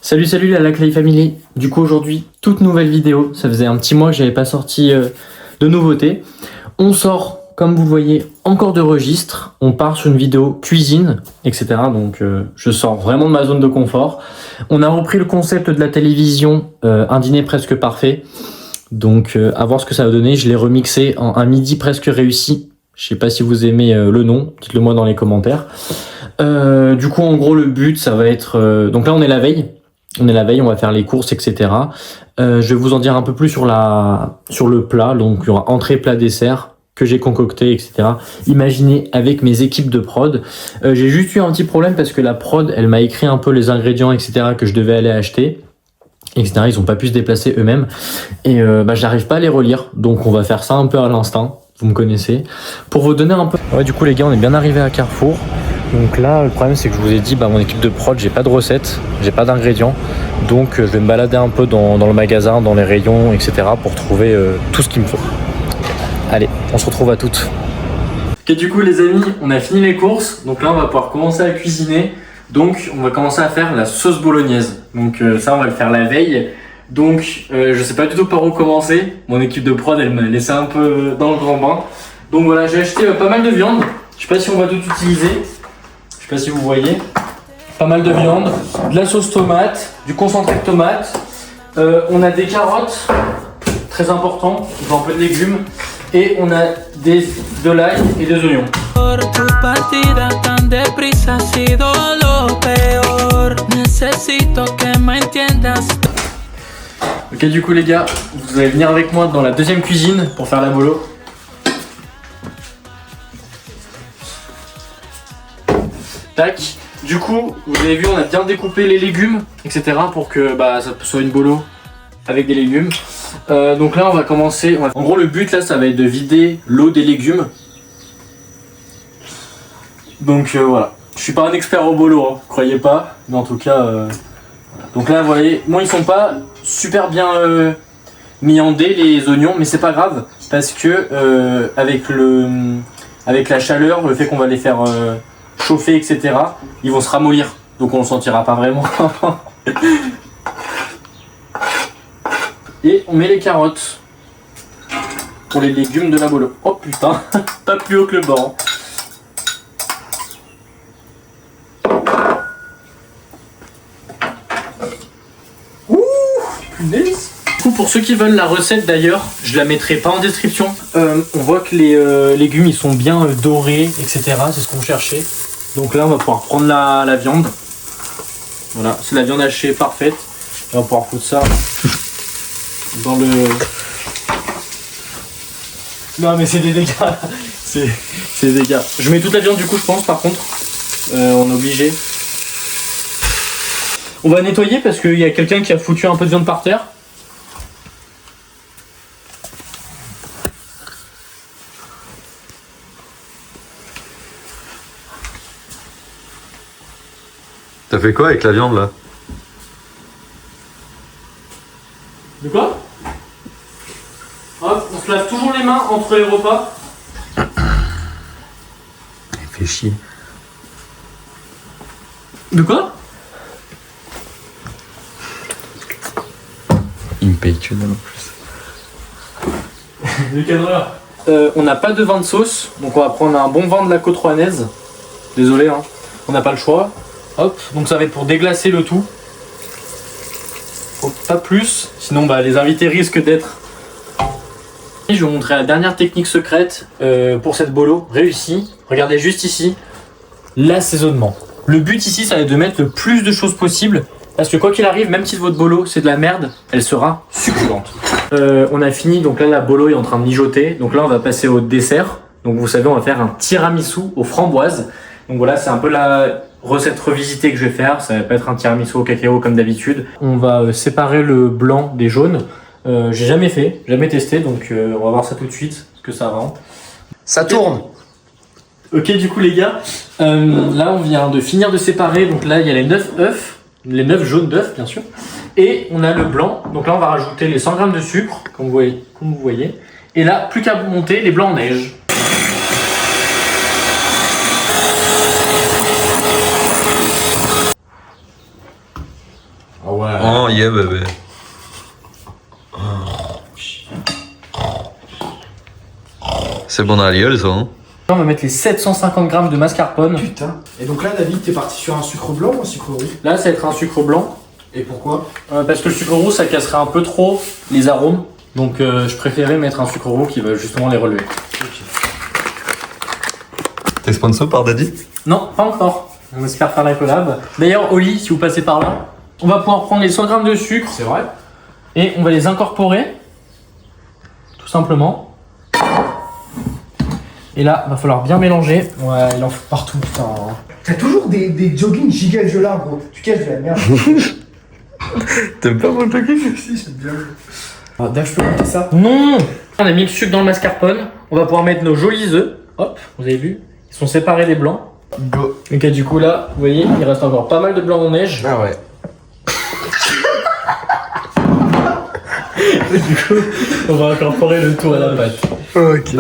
Salut la Clay Family. Du coup aujourd'hui, toute nouvelle vidéo. Ça faisait un petit mois que j'avais pas sorti de nouveautés. On sort, comme vous le voyez, encore de registres. On part sur une vidéo cuisine, etc. Donc je sors vraiment de ma zone de confort. On a repris le concept de la télévision, un dîner presque parfait. Donc à voir ce que ça va donner. Je l'ai remixé en un midi presque réussi. Je sais pas si vous aimez le nom, dites-le moi dans les commentaires. Du coup en gros le but ça va être... donc là on est la veille. On va faire les courses, etc. Je vais vous en dire un peu plus sur le plat. Donc il y aura entrée, plat, dessert que j'ai concocté, etc. Imaginez avec mes équipes de prod. J'ai juste eu un petit problème parce que la prod, elle m'a écrit un peu les ingrédients, etc. que je devais aller acheter, etc. Ils ont pas pu se déplacer eux-mêmes. Et j'arrive pas à les relire. Donc on va faire ça un peu à l'instinct. Vous me connaissez. Pour vous donner un peu... Ouais, du coup les gars, on est bien arrivé à Carrefour. Donc là, le problème c'est que je vous ai dit, mon équipe de prod, j'ai pas de recettes, j'ai pas d'ingrédients. Donc je vais me balader un peu dans le magasin, dans les rayons, etc. pour trouver tout ce qu'il me faut. Allez, on se retrouve à toutes. Ok, du coup les amis, on a fini les courses. Donc là, on va pouvoir commencer à cuisiner. Donc on va commencer à faire la sauce bolognaise. Donc ça, on va le faire la veille. Donc je sais pas du tout par où commencer. Mon équipe de prod, elle m'a laissé un peu dans le grand bain. Donc voilà, j'ai acheté pas mal de viande. Je sais pas si on va tout utiliser. Je sais pas si vous voyez. Pas mal de viande, de la sauce tomate, du concentré de tomate. On a des carottes, très important, un peu de légumes. Et on a de l'ail et des oignons. Ok, du coup les gars, vous allez venir avec moi dans la deuxième cuisine pour faire la bolo. Tac. Du coup, vous avez vu, on a bien découpé les légumes, etc. pour que ça soit une bolo avec des légumes. Donc là, on va commencer. En gros, le but là, ça va être de vider l'eau des légumes. Donc voilà. Je suis pas un expert au bolo, hein, croyez pas. Mais en tout cas, donc là, vous voyez, moi ils sont pas super bien mis en dés les oignons, mais c'est pas grave parce que avec la chaleur, le fait qu'on va les faire chauffer, etc., ils vont se ramollir, donc on le sentira pas vraiment. Et on met les carottes pour les légumes de la bolo. Oh putain, pas plus haut que le bord. Ouh, punaise. Du coup, pour ceux qui veulent la recette d'ailleurs, je la mettrai pas en description. On voit que les légumes ils sont bien dorés, etc. C'est ce qu'on cherchait. Donc là, on va pouvoir prendre la viande. Voilà, c'est la viande hachée parfaite. Et on va pouvoir foutre ça dans le... Non mais c'est des dégâts. C'est des dégâts. Je mets toute la viande du coup, je pense, par contre. On est obligé. On va nettoyer parce qu'il y a quelqu'un qui a foutu un peu de viande par terre. T'as fait quoi avec la viande là? De quoi? Hop, on se lave toujours les mains entre les repas. Il fait chier. De quoi? Il me paye que dalle en plus. Le cadreur. On n'a pas de vin de sauce, donc on va prendre un bon vin de la côte rouennaise. Désolé, hein, on n'a pas le choix. Hop, donc ça va être pour déglacer le tout. Faut pas plus, sinon les invités risquent d'être... Je vais vous montrer la dernière technique secrète pour cette bolo réussie. Regardez juste ici, l'assaisonnement. Le but ici, ça va être de mettre le plus de choses possible, parce que quoi qu'il arrive, même si votre bolo c'est de la merde, elle sera succulente. On a fini, donc là la bolo est en train de mijoter. Donc là on va passer au dessert. Donc vous savez, on va faire un tiramisu aux framboises. Donc voilà, c'est un peu la recette revisitée que je vais faire. Ça va pas être un tiramisu au cacao comme d'habitude. On va séparer le blanc des jaunes. J'ai jamais fait, jamais testé, donc on va voir ça tout de suite, ce que ça rend. Ça tourne. Ok, du coup les gars, là on vient de finir de séparer. Donc là il y a les 9 œufs, les 9 jaunes d'œufs bien sûr. Et on a le blanc. Donc là on va rajouter les 100 g de sucre, comme vous voyez. Et là, plus qu'à monter les blancs en neige. Ah ouais. Oh yeah bébé. C'est bon à l'huile ça hein. On va mettre les 750 grammes de mascarpone. Putain. Et donc là, David, t'es parti sur un sucre blanc ou un sucre roux? Là, ça va être un sucre blanc. Et pourquoi? Parce que le sucre roux, ça casserait un peu trop les arômes. Donc je préférais mettre un sucre roux qui va justement les relever. T'es sponsor par Daddy? Non, pas encore. On espère faire la collab. D'ailleurs, Oli, si vous passez par là, on va pouvoir prendre les 100 grammes de sucre. C'est vrai? Et on va les incorporer. Tout simplement. Et là, va falloir bien mélanger. Ouais, il en faut partout, putain. T'as toujours des joggings giga violents, gros. Tu caches de la merde. T'aimes pas mon jogging? Si, j'aime bien. Ah, Dave, je peux goûter ça? Non! On a mis le sucre dans le mascarpone. On va pouvoir mettre nos jolis œufs. Hop, vous avez vu? Ils sont séparés des blancs. Go. Ok, du coup là, vous voyez, il reste encore pas mal de blanc en neige. Ah ouais. Du coup, on va incorporer le tout à la pâte. Ok.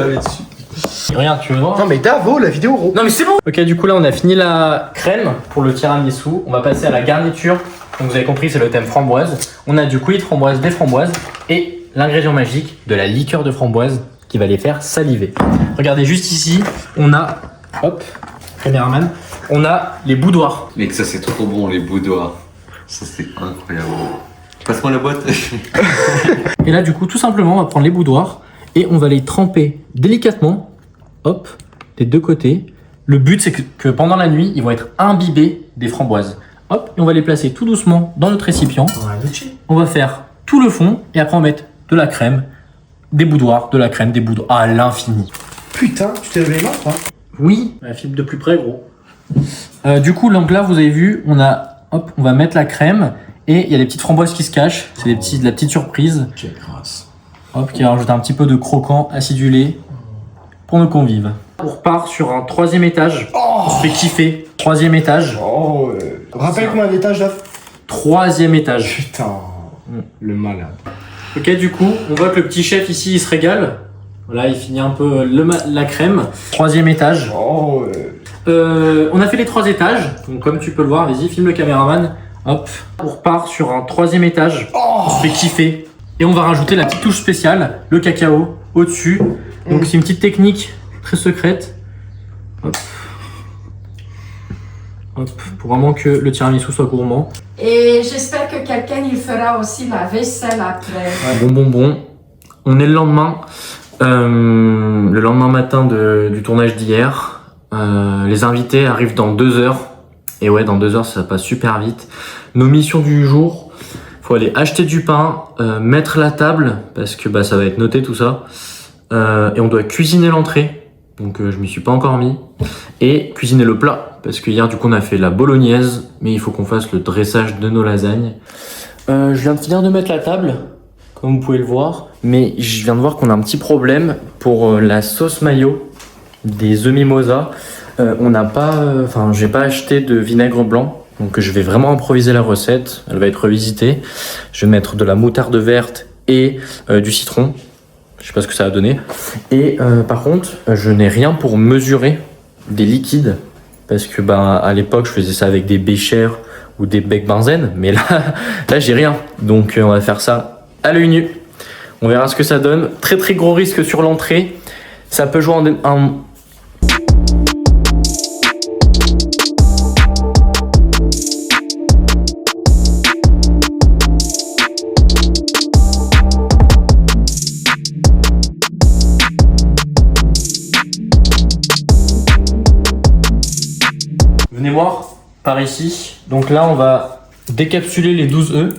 Regarde, tu veux voir? Non mais Davo, la vidéo gros. Non mais c'est bon! Ok, du coup là, on a fini la crème pour le tiramisu. On va passer à la garniture. Donc vous avez compris, c'est le thème framboise. On a du coulis de framboise, des framboises et l'ingrédient magique de la liqueur de framboise qui va les faire saliver. Regardez juste ici, on a, hop, caméraman, on a les boudoirs. Mec, ça c'est trop bon les boudoirs. Ça c'est incroyable. Passe-moi la boîte. Et là, du coup, tout simplement, on va prendre les boudoirs et on va les tremper délicatement, hop, des deux côtés. Le but, c'est que pendant la nuit, ils vont être imbibés des framboises. Hop, et on va les placer tout doucement dans notre récipient. On va faire tout le fond et après on va mettre de la crème, des boudoirs, de la crème, des boudoirs à l'infini. Putain, tu t'es levé les mains, toi? Oui, la fibre de plus près, gros. Du coup, donc là, vous avez vu, on va mettre la crème et il y a des petites framboises qui se cachent. C'est de la petite surprise. Quelle grâce. Hop, qui va rajouter un petit peu de croquant acidulé pour nos convives. On repart sur un 3e étage. On se fait kiffer. 3e étage. Oh, rappelle combien d'étages, Dave? 3e étage. Putain, le malade. Ok, du coup, on voit que le petit chef ici, il se régale. Voilà, il finit un peu la crème. 3e étage. Oh, On a fait les 3 étages. Donc, comme tu peux le voir, vas-y, filme le caméraman. Hop, on repart sur un 3e étage. On se fait kiffer. Et on va rajouter la petite touche spéciale, le cacao, au-dessus. Donc, c'est une petite technique très secrète. Hop. Hop, pour vraiment que le tiramisu soit gourmand. Et j'espère que quelqu'un il fera aussi la vaisselle après. Bon. On est le lendemain matin du tournage d'hier. Les invités arrivent dans 2 heures. Et ouais, dans 2 heures, ça passe super vite. Nos missions du jour, faut aller acheter du pain, mettre la table, parce que ça va être noté tout ça. Et on doit cuisiner l'entrée. Donc je m'y suis pas encore mis. Et cuisiner le plat. Parce que hier, du coup, on a fait la bolognaise. Mais il faut qu'on fasse le dressage de nos lasagnes. Je viens de finir de mettre la table, comme vous pouvez le voir. Mais je viens de voir qu'on a un petit problème pour la sauce mayo des œufs mimosa. On n'a pas, j'ai pas acheté de vinaigre blanc. Donc je vais vraiment improviser la recette. Elle va être revisitée. Je vais mettre de la moutarde verte et du citron. Je sais pas ce que ça va donner. Et par contre, je n'ai rien pour mesurer des liquides. Parce que à l'époque, je faisais ça avec des béchers ou des becs benzène. Mais là j'ai rien. Donc on va faire ça à l'œil nu. On verra ce que ça donne. Très très gros risque sur l'entrée. Ça peut jouer en Venez voir par ici. Donc là, on va décapsuler les 12 œufs.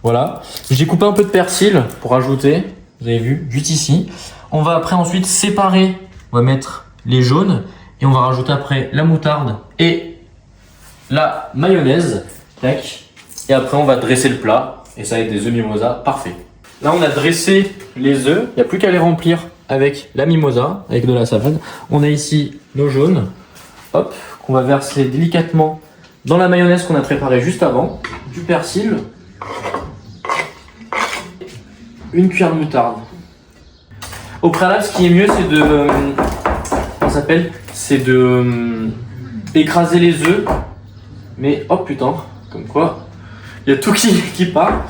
Voilà. J'ai coupé un peu de persil pour ajouter. Vous avez vu, juste ici. On va après ensuite séparer. On va mettre les jaunes. Et on va rajouter après la moutarde et la mayonnaise. Tac. Et après, on va dresser le plat. Et ça va être des œufs mimosa. Parfait. Là, on a dressé les œufs. Il n'y a plus qu'à les remplir avec la mimosa, avec de la salade. On a ici nos jaunes. Hop, qu'on va verser délicatement dans la mayonnaise qu'on a préparée juste avant, du persil, une cuillère de moutarde. Au préalable, ce qui est mieux, c'est de écraser les œufs, mais oh putain, comme quoi. Il y a tout qui part.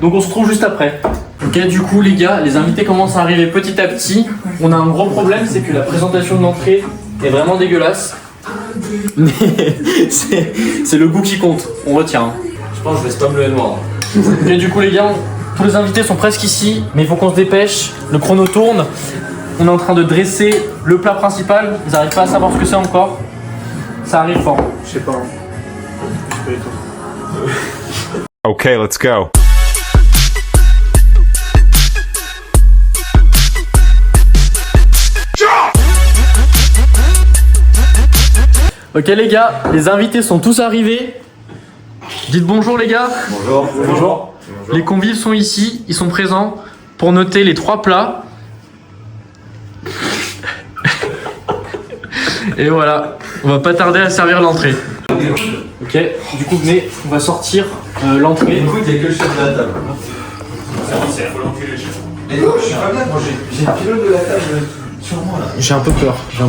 Donc on se retrouve juste après. Ok, du coup les gars, les invités commencent à arriver petit à petit. On a un gros problème, c'est que la présentation de l'entrée est vraiment dégueulasse. Mais c'est le goût qui compte, on retient. Hein. Je pense que je vais spam le noir. Et du coup les gars, tous les invités sont presque ici, mais il faut qu'on se dépêche. Le chrono tourne. On est en train de dresser le plat principal. Ils n'arrivent pas à savoir ce que c'est encore. Ça arrive fort. Je sais pas. Okay, let's go. Ok les gars, les invités sont tous arrivés. Dites bonjour les gars. Bonjour. Bonjour. Les convives sont ici, ils sont présents pour noter les 3 plats. Et voilà, on va pas tarder à servir l'entrée. Ok, du coup venez, on va sortir l'entrée. Écoute, il n'y a que le chef de la table. Mais non, je suis pas bien, moi j'ai le pilote de la table sur moi là. J'ai un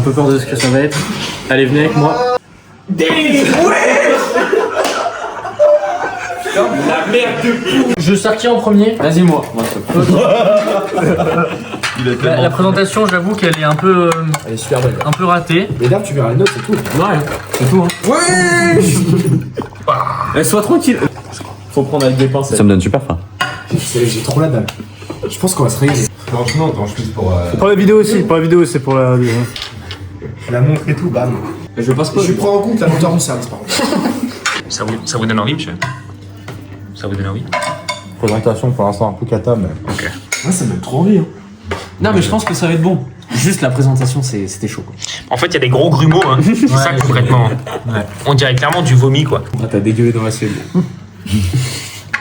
peu peur de ce que ça va être. Allez, venez avec moi. La merde de fou. Je sers qui en premier? Vas-y, moi. La présentation, j'avoue qu'elle est un peu, Elle est super belle. un peu ratée. Mais là, tu verras les notes, c'est tout. Ouais, c'est tout. Hein. Sois tranquille. Faut prendre avec des pincettes. Ça me donne super faim. J'ai trop la dalle. Je pense qu'on va se régaler. Franchement, quand je suis pour. Pour la vidéo aussi, c'est pour la. La montre et tout, bam. Je passe pas. Je prends en compte la monteur du service, par contre. Ça vous donne envie, monsieur? Ça vous donne envie? Présentation pour l'instant un peu cata, mais. Ok. Ouais, ça me donne trop envie. Hein. Non mais je pense que ça va être bon. Juste la présentation c'était chaud quoi. En fait, il y a des gros grumeaux, hein. C'est ça concrètement. Ouais. On dirait clairement du vomi, quoi. Ah t'as dégueulé dans l'assiette.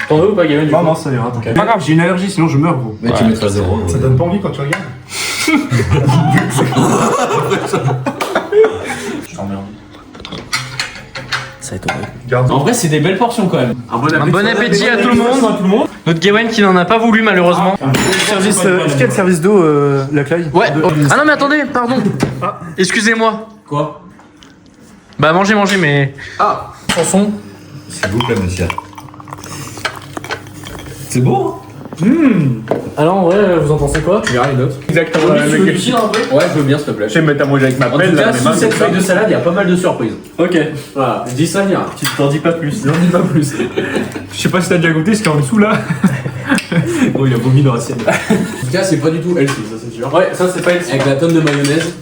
T'en veux ou pas, Gavin? Non, non, ça ira. C'est pas grave, j'ai une allergie, sinon je meurs, gros. Mais tu mettras 0. Ça donne pas envie quand tu regardes. Ça va être horrible. En vrai c'est des belles portions quand même. Un bon appétit à tout le monde. Notre Gawain qui n'en a pas voulu malheureusement. Service, est-ce qu'il y a le service d'eau, la claille? Ouais. Ah non mais attendez, pardon. Excusez-moi. Quoi? Bah mangez, mais... Ah. Chanson. S'il vous plaît, monsieur. C'est beau hein? Alors ouais, vous en pensez quoi? Tu verras les notes. Exactement la Tu veux du cidre un peu? Ouais je veux bien s'il te plaît. Je vais me mettre à manger avec ma En pelle, tout là, cas mes sous mains, cette comme ça. feuille de salade il y a pas mal de surprises. Ok. Voilà, je dis ça vient. Tu t'en dis pas plus. J'en dis pas plus. Je sais pas si t'as déjà goûté ce qu'il y a en dessous, là. Bon il a vomi dans l'assiette. En tout cas c'est pas du tout healthy ça c'est sûr. Ouais, ça c'est pas Avec la tonne de mayonnaise.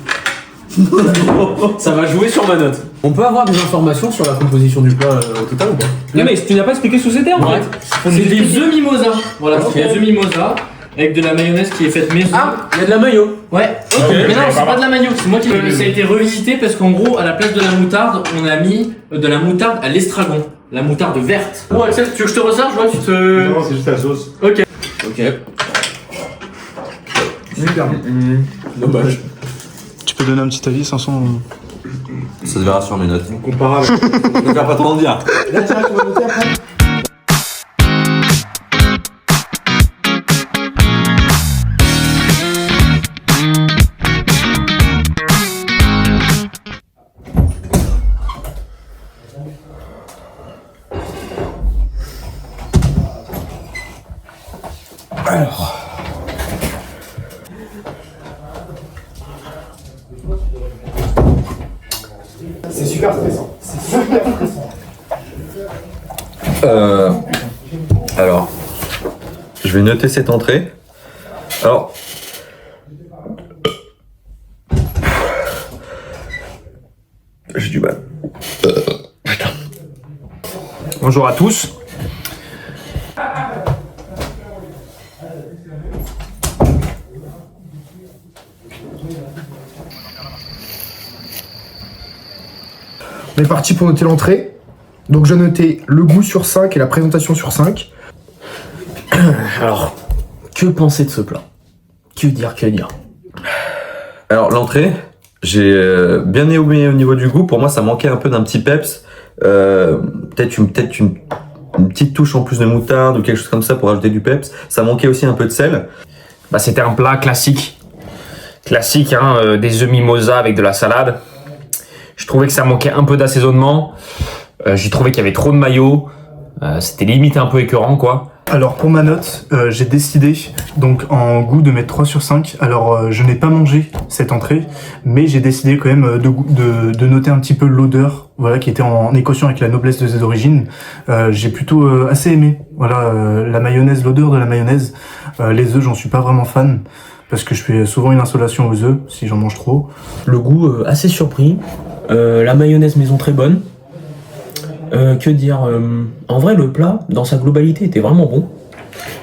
Ça va jouer sur ma note. On peut avoir des informations sur la composition du plat au total ou pas? Non, mais tu n'as pas expliqué ce que c'était, en Ouais. C'est des œufs mimosa. Voilà, c'est des œufs mimosa avec de la mayonnaise qui est faite maison. Ah, il y a de la mayo. Ouais. Mais non, c'est pas de la mayo, c'est moi qui l'ai. Ça a été revisité parce qu'en gros, à la place de la moutarde, on a mis de la moutarde à l'estragon. La moutarde verte. Oh Axel, tu veux que je te resserre? Je vois que tu te... Non, c'est juste la sauce. Ok. Ok. Super. Dommage. Tu peux donner un petit avis, Samson? Ça se verra sur mes notes. Comparable. Je vais pas trop en dire. Là, tiens, tu vas noter après. C'est super stressant. C'est super stressant. Alors, je vais noter cette entrée. Alors, j'ai du mal. Bonjour à tous. On est parti pour noter l'entrée. Donc, je notais le goût sur 5 et la présentation sur 5. Alors, que penser de ce plat? Que dire? Alors, l'entrée, j'ai bien aimé au niveau du goût. Pour moi, ça manquait un peu d'un petit peps. Peut-être une petite touche en plus de moutarde ou quelque chose comme ça pour ajouter du peps. Ça manquait aussi un peu de sel. Bah, c'était un plat classique. Classique, hein, des œufs mimosa avec de la salade. Je trouvais que ça manquait un peu d'assaisonnement. J'ai trouvé qu'il y avait trop de mayo. C'était limite un peu écœurant, quoi. Alors pour ma note, j'ai décidé donc en goût de mettre 3 sur 5. Alors je n'ai pas mangé cette entrée, mais j'ai décidé quand même de noter un petit peu l'odeur, voilà, qui était en équation avec la noblesse de ses origines. J'ai plutôt assez aimé, voilà, la mayonnaise, l'odeur de la mayonnaise. Les œufs, j'en suis pas vraiment fan parce que je fais souvent une insolation aux œufs si j'en mange trop. Le goût assez surpris. La mayonnaise maison très bonne. Que dire en vrai, le plat, dans sa globalité, était vraiment bon.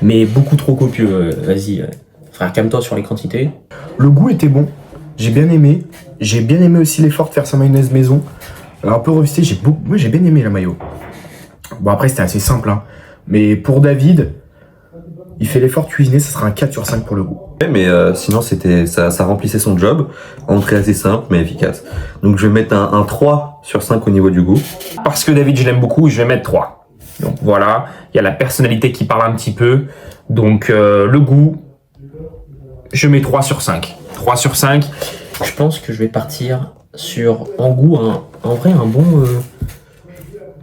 Mais beaucoup trop copieux. Vas-y, frère, calme-toi sur les quantités. Le goût était bon, j'ai bien aimé. J'ai bien aimé aussi l'effort de faire sa mayonnaise maison. Alors un peu revisité, moi j'ai bien aimé la mayo. Bon après c'était assez simple, hein. Mais pour David, il fait l'effort de cuisiner, ça sera un 4 sur 5 pour le goût. Mais sinon, ça remplissait son job. Entrée assez simple, mais efficace. Donc, je vais mettre un 3 sur 5 au niveau du goût. Parce que David, je l'aime beaucoup, je vais mettre 3. Donc voilà, il y a la personnalité qui parle un petit peu. Donc le goût, je mets 3 sur 5. 3 sur 5. Je pense que je vais partir sur, en goût, en vrai,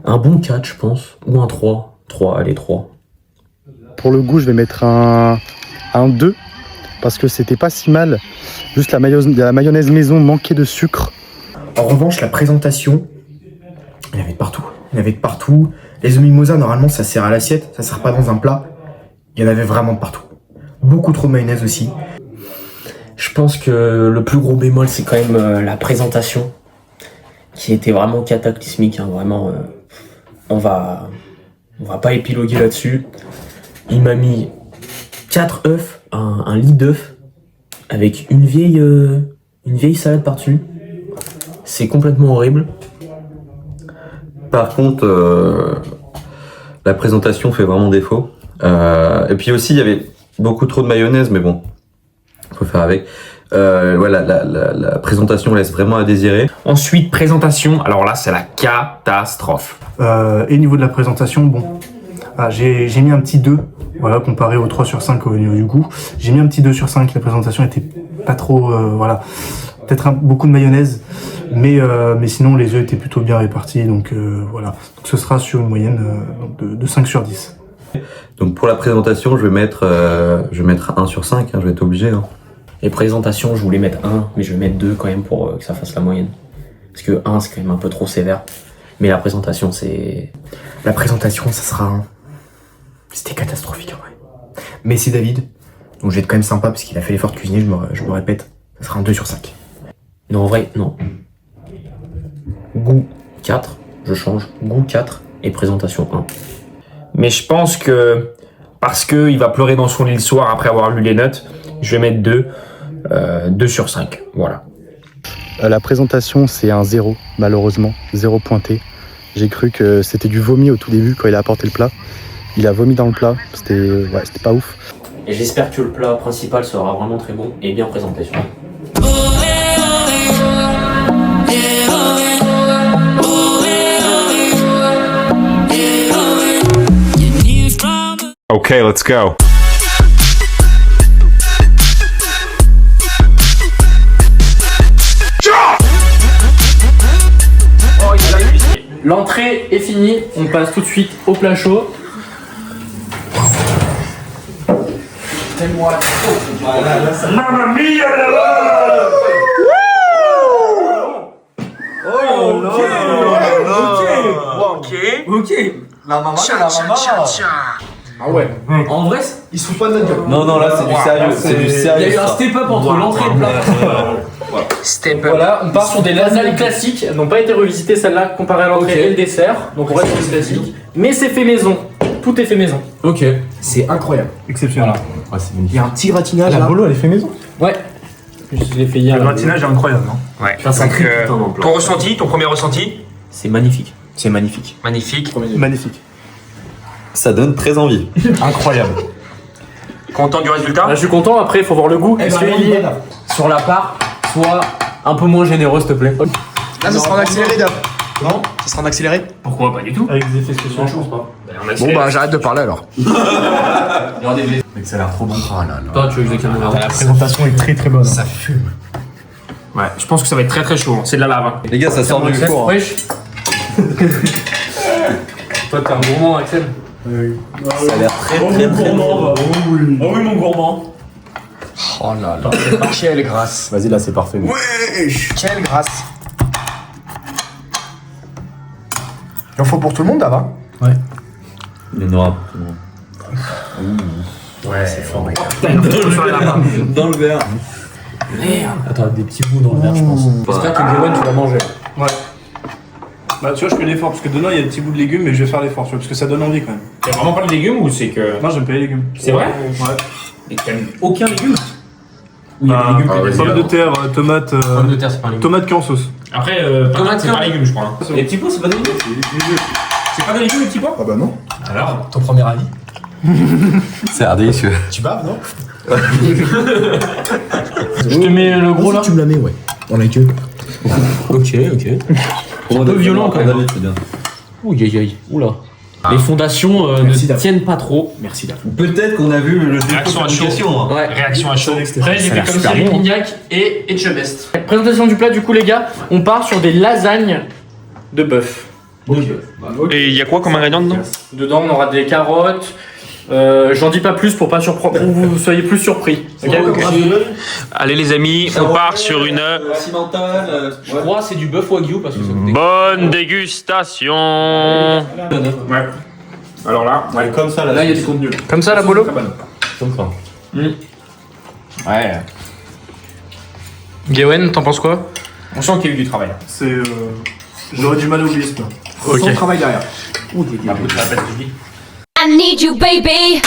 un bon 4, je pense. Ou un 3. 3, allez, 3. Pour le goût, je vais mettre un 2 parce que c'était pas si mal. Juste la mayonnaise maison manquait de sucre. En revanche, la présentation, il y avait de partout. Il y avait de partout. Les œufs mimosa, normalement, ça sert à l'assiette, ça sert pas dans un plat. Il y en avait vraiment de partout. Beaucoup trop de mayonnaise aussi. Je pense que le plus gros bémol, c'est quand même la présentation, qui était vraiment cataclysmique, hein, vraiment. On va pas épiloguer là-dessus. Il m'a mis 4 œufs, un lit d'œufs, avec une vieille salade par-dessus. C'est complètement horrible. Par contre, la présentation fait vraiment défaut. Et puis aussi, il y avait beaucoup trop de mayonnaise, mais bon, faut faire avec. Voilà, la présentation laisse vraiment à désirer. Ensuite, présentation. Alors là, c'est la catastrophe. Et niveau de la présentation, bon, j'ai mis un petit 2, voilà, comparé au 3 sur 5 au niveau du goût. J'ai mis un petit 2 sur 5, la présentation était pas trop, voilà, peut-être beaucoup de mayonnaise, mais sinon les œufs étaient plutôt bien répartis, donc voilà. Donc ce sera sur une moyenne de 5 sur 10. Donc pour la présentation, je vais mettre 1 sur 5, hein, je vais être obligé. Hein. Les présentations, je voulais mettre 1, mais je vais mettre 2 quand même pour que ça fasse la moyenne. Parce que 1, c'est quand même un peu trop sévère. Mais la présentation, c'est... La présentation, ça sera un... C'était catastrophique en vrai. Mais c'est David, donc je vais être quand même sympa parce qu'il a fait l'effort de cuisiner, je me répète, ça sera un 2 sur 5. Non, en vrai, non. Goût 4, je change. Goût 4 et présentation 1. Mais je pense que, parce qu'il va pleurer dans son lit le soir après avoir lu les notes, je vais mettre 2 sur 5. Voilà. La présentation, c'est un 0, malheureusement. 0 pointé. J'ai cru que c'était du vomi au tout début quand il a apporté le plat. Il a vomi dans le plat, c'était pas ouf. Et j'espère que le plat principal sera vraiment très bon et bien présenté surtout. Okay, let's go. L'entrée est finie, on passe tout de suite au plat chaud. Ok. La maman, Ah ouais. En vrai, ils sont pas de notre gueule. Non, là, c'est du sérieux. C'est du il y sérieux. a eu un step-up entre l'entrée et le plat. Voilà, on part sur des lasagnes classiques. Elles n'ont pas été revisitées celles-là comparées à l'entrée et le dessert. Donc on reste sur les classiques. Mais c'est fait maison. Tout est fait maison. Ok. C'est incroyable. Exceptionnel. Voilà. Il y a un petit gratinage là. Bolo, elle est fait maison. Ouais. Je l'ai fait hier. Le gratinage est incroyable, non? Ouais. Putain, ça crie tout dans le plat. Ton ressenti, ton premier ressenti? C'est magnifique. C'est magnifique. Magnifique. Magnifique. Ça donne très envie. Incroyable. Content du résultat? Là, je suis content. Après, il faut voir le goût. Est-ce qu'il est sur la part soit un peu moins généreux, s'il te plaît? Là, ça sera en accéléré, Dap. Non? Ça sera en accéléré? Pourquoi pas du tout? Avec des effets spéciaux. Je pense pas. Bon, bah, j'arrête de parler alors. Il y aura des blés. Mec, ça a l'air trop bon. Oh là là. Toi, tu veux exactement La présentation est très très bonne. Ça fume. Ouais, je pense que ça va être très très chaud. C'est de la lave. Hein. Les gars, ça sort du four. Hein. Wesh. Toi, t'es un gourmand, Axel. Ça a l'air très bon. Oh oui, mon gourmand. Oh là là. Quelle grâce. Vas-y, là, c'est parfait. Mais... Quelle grâce. Il en faut pour tout le monde, là, va? Il y en aura pour tout le monde. Ouais, c'est fort, mec. Dans le verre. Attends, des petits bouts dans le verre, je pense. J'espère que Gawain, tu vas manger. Ouais. Bah tu vois, je fais l'effort parce que dedans il y a des petits bouts de légumes, mais je vais faire l'effort, tu vois, parce que ça donne envie quand même. T'aimes vraiment pas les légumes ou c'est que. Moi j'aime pas les légumes. C'est vrai? Ouais. Et t'aimes aucun légume? Ou il y a des légumes que t'aimes Pommes de bien? terre, tomates. Pomme de terre, c'est pas un légume. Tomates en sauce. Après, tomate, c'est pas légumes, je crois. Hein. Les petits pois, c'est pas des légumes? C'est pas des légumes, les petits pois? Ah bah non. Alors? Ton premier avis? C'est délicieux. Tu baves, non? Je te mets le gros là. Tu me la mets, ouais. Dans la gueule. Ok. C'est un peu violent quand même. C'est bien. Ouh, aïe. Oula. Les fondations Merci, ne Dave. tiennent pas trop. Merci, Dave. Peut-être qu'on a vu le Réaction à chaud. hein. Ouais. Réaction à chaud. Après, j'ai Ça a fait l'air comme super Cyril bon, hein. Lignac et Etchebest. Présentation du plat, du coup, les gars, on part sur des lasagnes de bœuf. Et il y a quoi comme ingrédient dedans? Dedans, on aura des carottes. J'en dis pas plus pour pas pour que vous soyez plus surpris. Ok. Allez les amis, on part sur une Je crois que c'est du bœuf wagyu parce que ça coûte bonne dégustation. Ouais. Alors là, ouais. Comme ça, Là, il y a du contenu. Comme ça, la bolo. Comme ça. Ouais. Gawain, t'en penses quoi? On sent qu'il y a eu du travail. C'est. J'aurais du mal à oublier ce plat. Ok. Sans travail derrière. I need you, baby.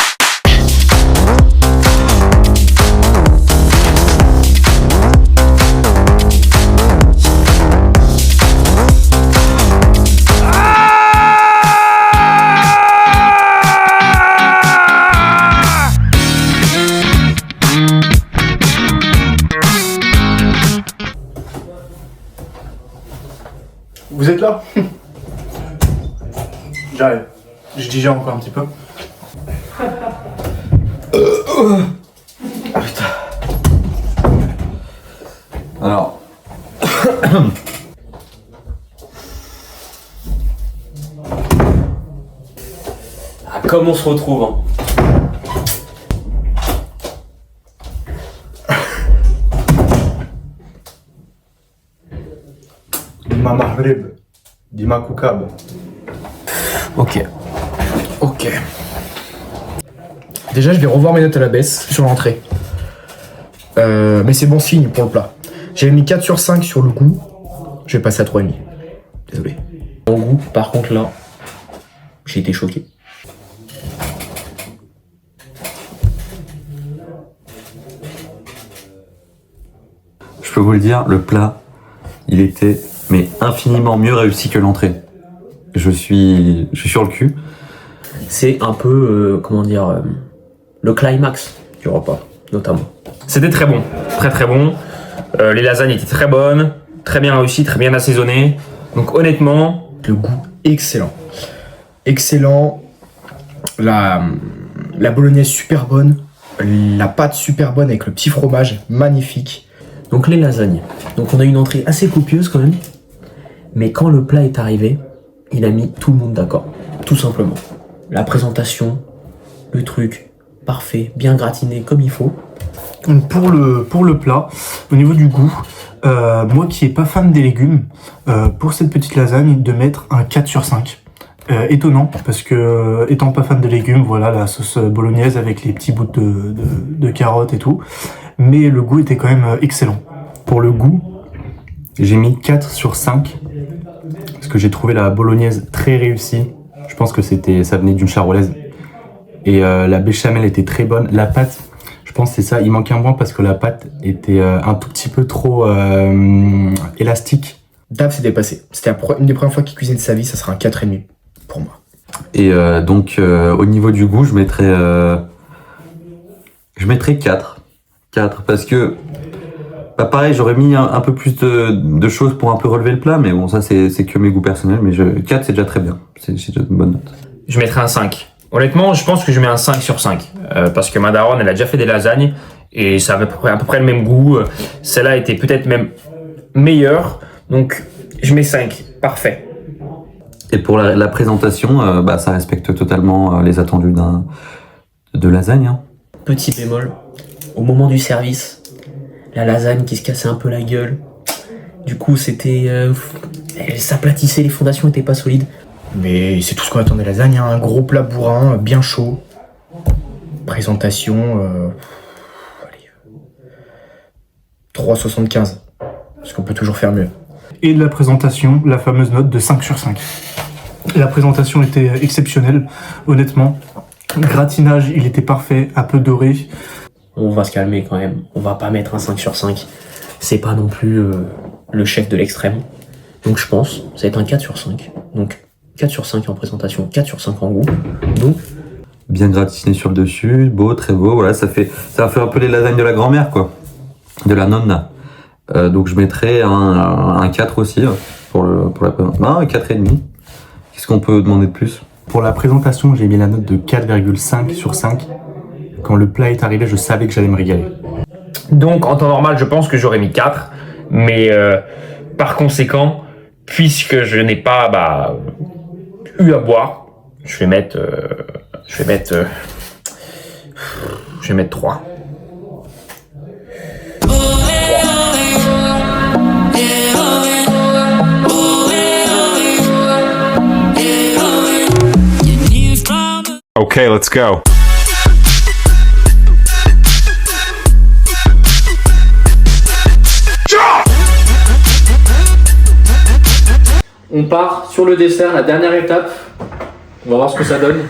Vous êtes là? J'arrive. Je digère encore un petit peu. Alors. Comme on se retrouve. Hein. Dima Mahrib. Dima Koukab. Ok. Déjà, je vais revoir mes notes à la baisse sur l'entrée. Mais c'est bon signe pour le plat. J'avais mis 4 sur 5 sur le goût. Je vais passer à 3,5. Désolé. Mon goût, par contre là, j'ai été choqué. Je peux vous le dire, le plat, il était mais infiniment mieux réussi que l'entrée. Je suis sur le cul. C'est un peu, comment dire, le climax du repas, notamment. C'était très bon. Très bon. Les lasagnes étaient très bonnes. Très bien réussies, très bien assaisonnées. Donc honnêtement, Le goût, excellent. Excellent. La bolognaise, super bonne. La pâte, super bonne avec le petit fromage, magnifique. Donc les lasagnes. Donc on a une entrée assez copieuse quand même. Mais quand le plat est arrivé, il a mis tout le monde d'accord. Tout simplement. La présentation, le truc, parfait, bien gratiné comme il faut. Donc pour le plat, au niveau du goût, moi qui n'ai pas fan des légumes, pour cette petite lasagne, de mettre un 4 sur 5. Étonnant, parce que étant pas fan de légumes, voilà la sauce bolognaise avec les petits bouts de carottes et tout. Mais le goût était quand même excellent. Pour le goût, j'ai mis 4 sur 5. Parce que j'ai trouvé la bolognaise très réussie. Je pense que ça venait d'une charolaise. Et la béchamel était très bonne. La pâte, je pense que c'est ça, il manquait un point parce que la pâte était un tout petit peu trop élastique. Dave s'est dépassé. C'était une des premières fois qu'il cuisine de sa vie, ça sera un 4,5 pour moi. Et donc, au niveau du goût, je mettrais 4. 4, parce que, bah pareil, j'aurais mis un peu plus de choses pour un peu relever le plat, mais bon, ça, c'est que mes goûts personnels, mais 4, c'est déjà très bien. C'est déjà une bonne note. je mettrais un 5. Honnêtement, je pense que je mets un 5 sur 5. Parce que ma daronne, elle a déjà fait des lasagnes. Et ça avait à peu près le même goût. Celle-là était peut-être même meilleure. Donc, je mets 5. Parfait. Et pour la présentation, bah, ça respecte totalement les attendus de lasagne. Hein. Petit bémol, au moment du service, la lasagne qui se cassait un peu la gueule. Du coup, c'était... elle s'aplatissait, les fondations étaient pas solides. Mais c'est tout ce qu'on attend des lasagnes, hein. Un gros plat bourrin, bien chaud. Présentation... allez... 3,75. Parce qu'on peut toujours faire mieux. Et de la présentation, la fameuse note de 5 sur 5. La présentation était exceptionnelle, honnêtement. Gratinage, il était parfait, un peu doré. On va se calmer quand même, on va pas mettre un 5 sur 5. C'est pas non plus le chef de l'extrême. Donc je pense, ça va être un 4 sur 5. Donc 4 sur 5 en présentation, 4 sur 5 en goût. Donc bien gratiné sur le dessus, beau, très beau. Voilà, ça fait un peu les lasagnes de la grand-mère, quoi. De la nonna. Donc je mettrais un 4 aussi pour la présentation. Un 4,5. Qu'est-ce qu'on peut demander de plus? Pour la présentation, j'ai mis la note de 4,5 sur 5. Quand le plat est arrivé, je savais que j'allais me régaler. Donc en temps normal, je pense que j'aurais mis 4. Mais par conséquent, puisque je n'ai pas eu à boire, je vais mettre 3. Okay, let's go. On part sur le dessert, la dernière étape. On va voir ce que ça donne.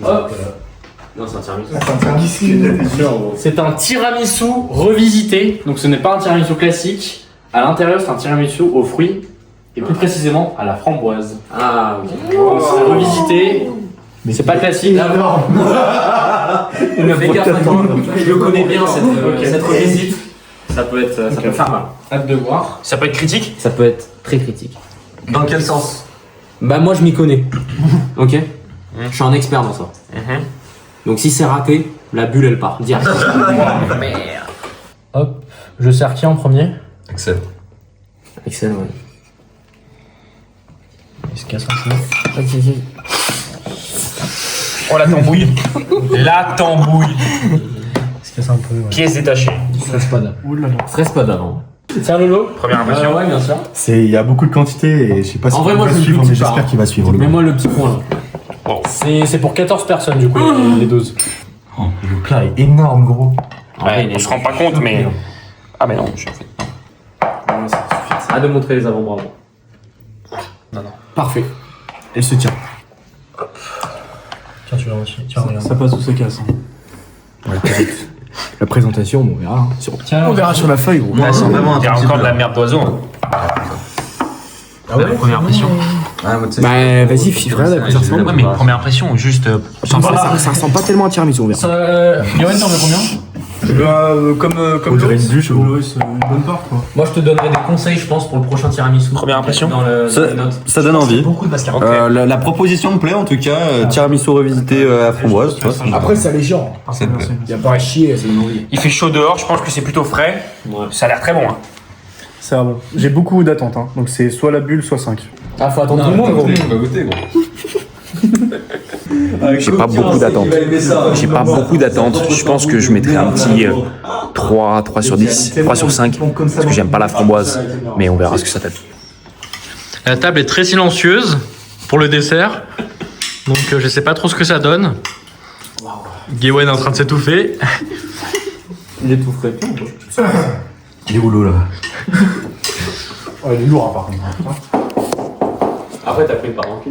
Hop. non, c'est un tiramisu. C'est un tiramisu revisité. Donc ce n'est pas un tiramisu classique. À l'intérieur, c'est un tiramisu aux fruits et plus précisément à la framboise. Ah oui. Donc c'est revisité. Mais c'est pas classique. Fais gaffe, je le connais bien cette revisite. Ça peut faire mal. Hâte de voir. Ça peut être critique? Ça peut être très critique. Dans quel sens? Bah moi je m'y connais. Ok. Je suis un expert dans ça. Donc si c'est raté, la bulle elle part direct. Merde. Hop. Je sers qui en premier? Excellent. Excellent. Ouais. Il se casse un peu. Oh la tambouille. La tambouille. Il se casse un peu. Ouais. Pièce détachée. Stress pas d'avant. Stress pas d'avant. Tiens Lolo. Première impression. Ouais, bien sûr. Il y a beaucoup de quantité et je sais pas si En vrai, il moi, va je suivre, le mais dis pas, j'espère hein. qu'il va suivre. Mets-moi le petit point là. C'est pour 14 personnes du coup, les doses. Oh, le plat est énorme, gros. Ouais, on se rend pas compte, mais. Ah, mais non, je fait. À de montrer les avant-bras. Parfait. Elle se tient. Tiens, tu l'as aussi. Tiens, regarde. Ça passe ou ça casse. Ouais, correct. La présentation, on verra. Hein. Tiens, On verra sur la feuille, gros. Il y a encore de la merde d'oiseau. Hein. Ah ouais, Première impression. Ah, moi, tu sais, Bah, vas-y, regarde à quoi ça ressemble. Ouais, mais première impression, juste. Ça ressemble pas tellement à un tiramisu, on verra. Yoann, t'en veux combien? Comme dirait une bûche, gros. une bonne part quoi. Moi je te donnerai des conseils je pense pour le prochain tiramisu. Première impression. Dans les notes. ça donne envie. Beaucoup de mascarpone. La proposition me plaît en tout cas. Tiramisu revisité à framboise. Tu vois, Après, c'est alléchant. c'est Y'a pas à chier, ça donne envie. Il fait chaud dehors, je pense que c'est plutôt frais. Ouais. Ça a l'air très bon. Hein. Ça va bon. J'ai beaucoup d'attentes, hein. Donc c'est soit la bulle, soit 5. Ah, faut attendre tout le monde, gros. On va goûter, gros. J'ai pas beaucoup d'attentes. J'ai pas beaucoup d'attentes. Je pense que je mettrais un petit 3 sur 10, 3 sur 5. Parce que j'aime pas la framboise. Mais on verra ce que ça donne. La table est très silencieuse pour le dessert. Donc je sais pas trop ce que ça donne. Gawain est en train de s'étouffer. Il est tout frais. Il est où l'eau là? Oh, il est lourd par contre. Après t'as pris le parent.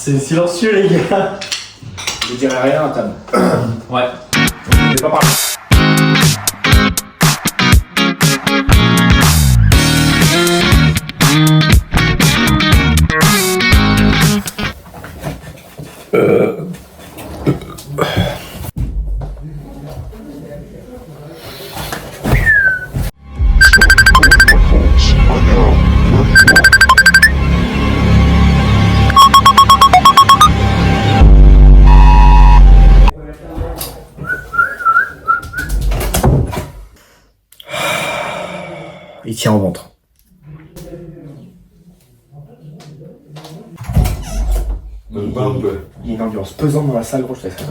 C'est silencieux, les gars. Je dirais rien à table. Ouais. C'est pas parlé. il tient au ventre. Il y a une ambiance pesante dans la salle, gros, je te laisse faire.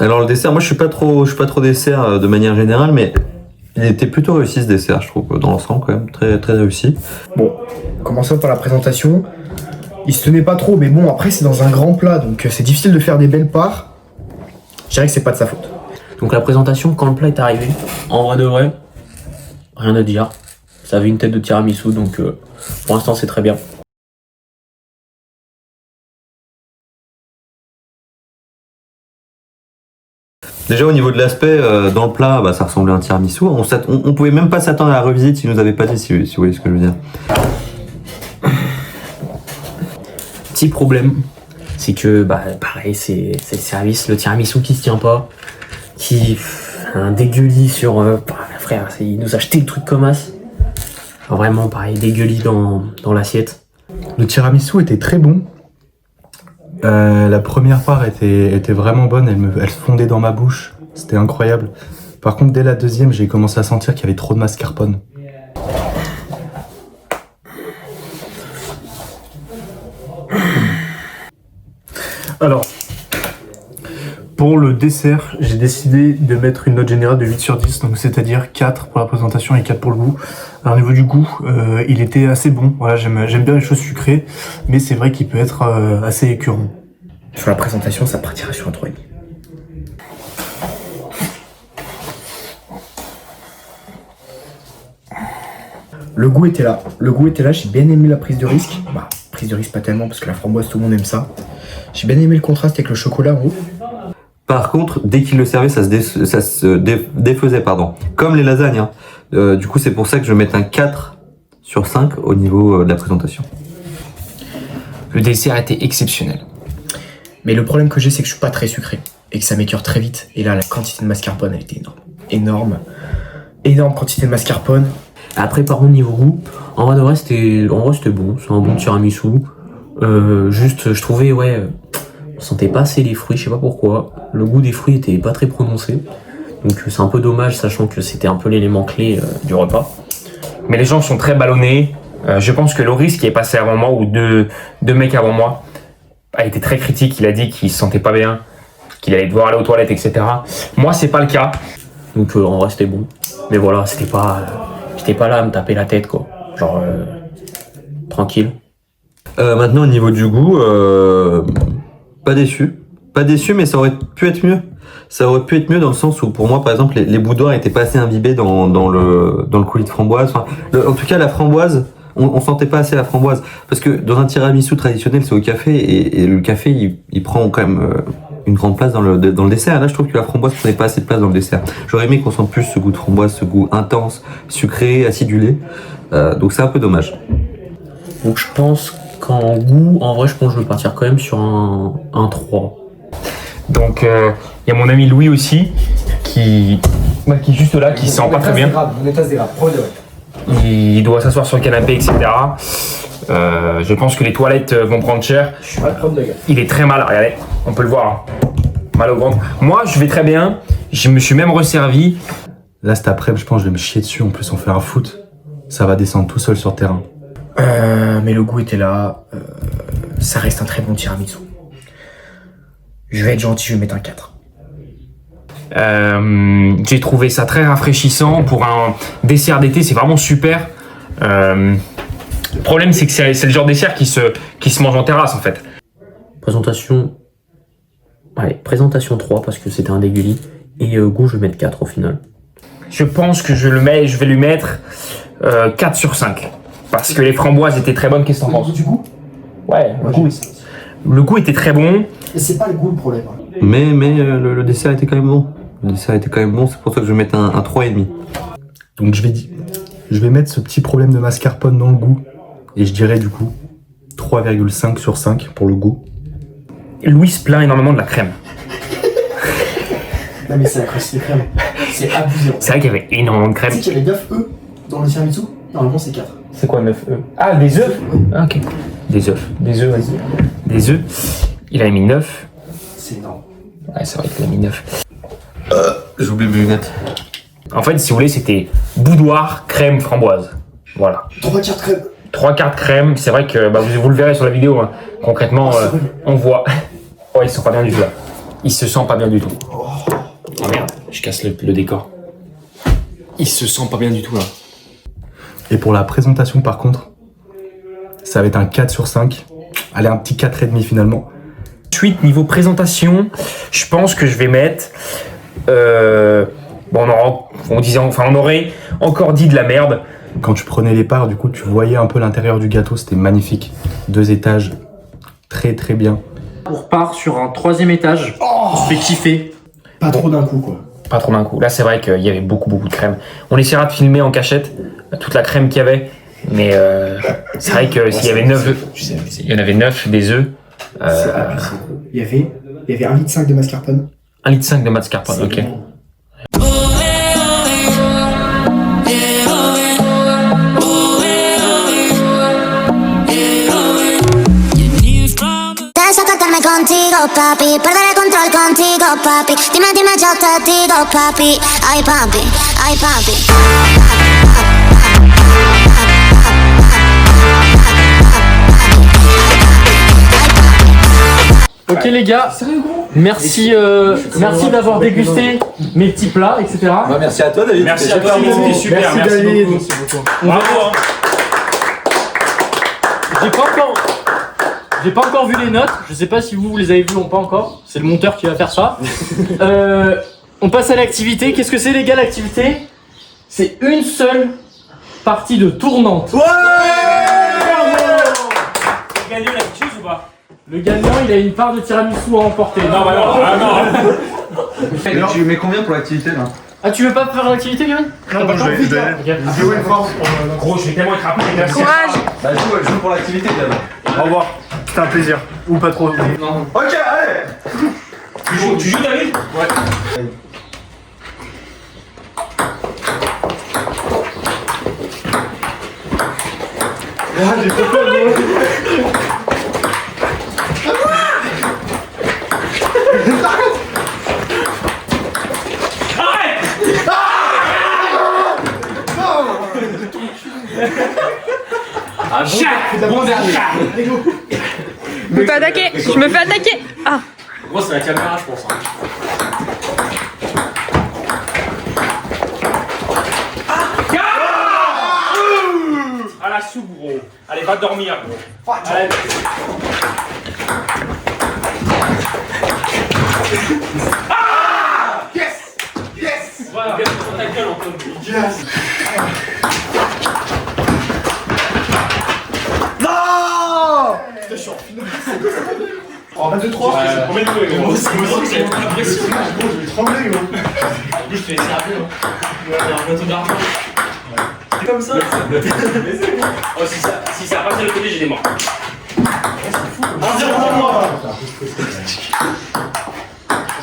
Alors le dessert, moi je suis pas trop dessert de manière générale, mais il était plutôt réussi ce dessert, je trouve, dans l'ensemble quand même, très très réussi. Bon, commençons par la présentation. Il se tenait pas trop, mais bon, après c'est dans un grand plat, donc c'est difficile de faire des belles parts. Je dirais que c'est pas de sa faute. Donc la présentation, quand le plat est arrivé, en vrai de vrai, rien à dire. Ça avait une tête de tiramisu, donc pour l'instant c'est très bien. Déjà au niveau de l'aspect, dans le plat, bah, ça ressemblait à un tiramisu. On pouvait même pas s'attendre à la revisite s'ils nous avaient pas dit, si vous voyez ce que je veux dire. Petit problème, c'est que bah pareil, c'est le service, le tiramisu qui se tient pas, qui un dégueulis sur frère, il nous a jeté le truc comme as. Vraiment pareil, dégueulis dans l'assiette. Le tiramisu était très bon. La première part était vraiment bonne, elle fondait dans ma bouche, c'était incroyable. Par contre, dès la deuxième, j'ai commencé à sentir qu'il y avait trop de mascarpone. Alors, pour le dessert, j'ai décidé de mettre une note générale de 8 sur 10, donc c'est-à-dire 4 pour la présentation et 4 pour le goût. Alors, au niveau du goût, il était assez bon, voilà, j'aime bien les choses sucrées, mais c'est vrai qu'il peut être assez écœurant. Sur la présentation, ça partira sur un 3,5. Le goût était là, j'ai bien aimé la prise de risque. Bah, prise de risque pas tellement parce que la framboise tout le monde aime ça. J'ai bien aimé le contraste avec le chocolat en haut. Par contre, dès qu'il le servait, ça se défaisait, pardon. Comme les lasagnes. Hein. Du coup, c'est pour ça que je vais mettre un 4 sur 5 au niveau de la présentation. Le dessert était exceptionnel. Mais le problème que j'ai, c'est que je suis pas très sucré et que ça m'écœure très vite. Et là, la quantité de mascarpone, elle était énorme. Énorme quantité de mascarpone. Après, par contre, niveau goût, en vrai de vrai, c'était bon. C'est un bon tiramisu. Juste, je trouvais, on sentait pas assez les fruits, je sais pas pourquoi. Le goût des fruits était pas très prononcé. Donc c'est un peu dommage, sachant que c'était un peu l'élément clé du repas. Mais les gens sont très ballonnés. Je pense que Loris, qui est passé avant moi, ou deux mecs avant moi, a été très critique. Il a dit qu'il se sentait pas bien, qu'il allait devoir aller aux toilettes, etc. Moi, c'est pas le cas. Donc en vrai, c'était bon. Mais voilà, j'étais pas là à me taper la tête, quoi. Genre, tranquille. Maintenant, au niveau du goût, pas déçu. Pas déçu, mais ça aurait pu être mieux. Ça aurait pu être mieux dans le sens où, pour moi, par exemple, les boudoirs étaient pas assez imbibés dans le coulis de framboise. Enfin, en tout cas, la framboise, on sentait pas assez la framboise. Parce que dans un tiramisu traditionnel, c'est au café, et le café, il prend quand même une grande place dans le dessert. Là, je trouve que la framboise prenait pas assez de place dans le dessert. J'aurais aimé qu'on sente plus ce goût de framboise, ce goût intense, sucré, acidulé. Donc c'est un peu dommage. Donc je pense qu'en goût, en vrai, je pense que je vais partir quand même sur un 3. Donc il y a mon ami Louis aussi, qui est juste là, qui se sent pas très bien. Il doit s'asseoir sur le canapé, etc. Je pense que les toilettes vont prendre cher. Je suis pas prendre de gueule. Il est très mal, regardez, on peut le voir. Hein. Mal au ventre. Moi, je vais très bien. Je me suis même resservi. Là, cet après-midi, je pense que je vais me chier dessus. En plus, on fait un foot. Ça va descendre tout seul sur le terrain. Mais le goût était là. Ça reste un très bon tiramisu. Je vais être gentil, je vais mettre un 4. J'ai trouvé ça très rafraîchissant pour un dessert d'été, c'est vraiment super. Le problème, c'est que c'est le genre de dessert qui se mange en terrasse en fait. Présentation 3 parce que c'était un dégueulis. Et goût, je vais mettre 4 au final. Je pense que je vais lui mettre 4 sur 5. Parce que les framboises étaient très bonnes. Qu'est-ce que t'en penses? Du goût? Ouais, le goût était très bon. Et c'est pas le goût le problème. Mais le dessert était quand même bon. Le dessert était quand même bon, c'est pour ça que je vais mettre un 3,5. Donc je vais mettre ce petit problème de mascarpone dans le goût. Et je dirais du coup 3,5 sur 5 pour le goût. Louis se plaint énormément de la crème. Non mais c'est la crème, c'est abusé. C'est vrai qu'il y avait énormément de crème. Tu sais qu'il y avait 9 œufs dans le tiramisu? Normalement c'est 4. C'est quoi 9 œufs? Ah, des œufs? Ah, ok. Des œufs, vas-y. Des œufs. Il a mis 9. C'est énorme. Ouais, c'est vrai qu'il a mis 9. J'ai oublié mes lunettes. En fait, si vous voulez, c'était boudoir, crème, framboise. Voilà. 3 quarts crème. 3 quarts crème. C'est vrai que vous le verrez sur la vidéo. Hein. Concrètement, on voit. Oh, il se sent pas bien du tout là. Il se sent pas bien du tout. Oh merde, je casse le décor. Il se sent pas bien du tout là. Et pour la présentation par contre, ça va être un 4 sur 5. Allez, un petit 4,5 finalement. Ensuite, niveau présentation, je pense que je vais mettre... on aurait encore dit de la merde. Quand tu prenais les parts, du coup, tu voyais un peu l'intérieur du gâteau, c'était magnifique. 2 étages, très très bien. On repart sur un 3e étage. On se fait kiffer. Pas trop d'un coup, quoi. Pas trop d'un coup. Là, c'est vrai qu'il y avait beaucoup de crème. On essaiera de filmer en cachette toute la crème qu'il y avait. Mais c'est vrai que s'il y avait 9 œufs, il y en avait 9 des œufs. Il y avait 1,5 litre de mascarpone. 1,5 litre de mascarpone, ok. Contigo, papi, perderé control contigo, papi. Dime, yo te digo, papi. Ay, papi, ay, papi. Ok les gars, merci, merci d'avoir dégusté mes petits plats, etc. Bah, merci à toi David. Merci à toi, c'était super. Merci David. beaucoup. Bravo. J'ai pas encore vu les notes, je sais pas si vous les avez vues ou pas encore, c'est le monteur qui va faire ça. On passe à l'activité, qu'est-ce que c'est les gars l'activité? C'est une seule partie de tournante. Ouais. Le gagnant, il a quelque chose ou pas? Le gagnant, il a une part de tiramisu à emporter. Non, bah non, Mais tu mets combien pour l'activité là? Ah, tu veux pas faire l'activité, Gary? Non, je vais jouer fort pour gros, je vais tellement être rapide. Courage. Bah joue pour l'activité d'abord. Au revoir. C'était un plaisir. Ou pas trop. Non. Ok, allez. Tu joues David? Ouais. Ah, j'ai trop peur. Bon dernier. Je me fais attaquer. Je me fais attaquer. Ah. Gros, c'est la caméra, je pense. À la soupe, gros. Allez, va dormir, gros. Allez. Ah! Yes! Yes! Voilà, viens sur ta gueule, Antoine. Yes! Non! Putain, je suis en finale. En 23? Combien de fois, gros? Moi aussi, j'avais trop l'impression. Je vais trembler, gros. En plus, je te laisse rappeler, hein. Il y a un plateau d'argent. C'est comme ça. Oh, si ça a passé le côté, j'ai des morts. C'est fou. 1-0 pour moi.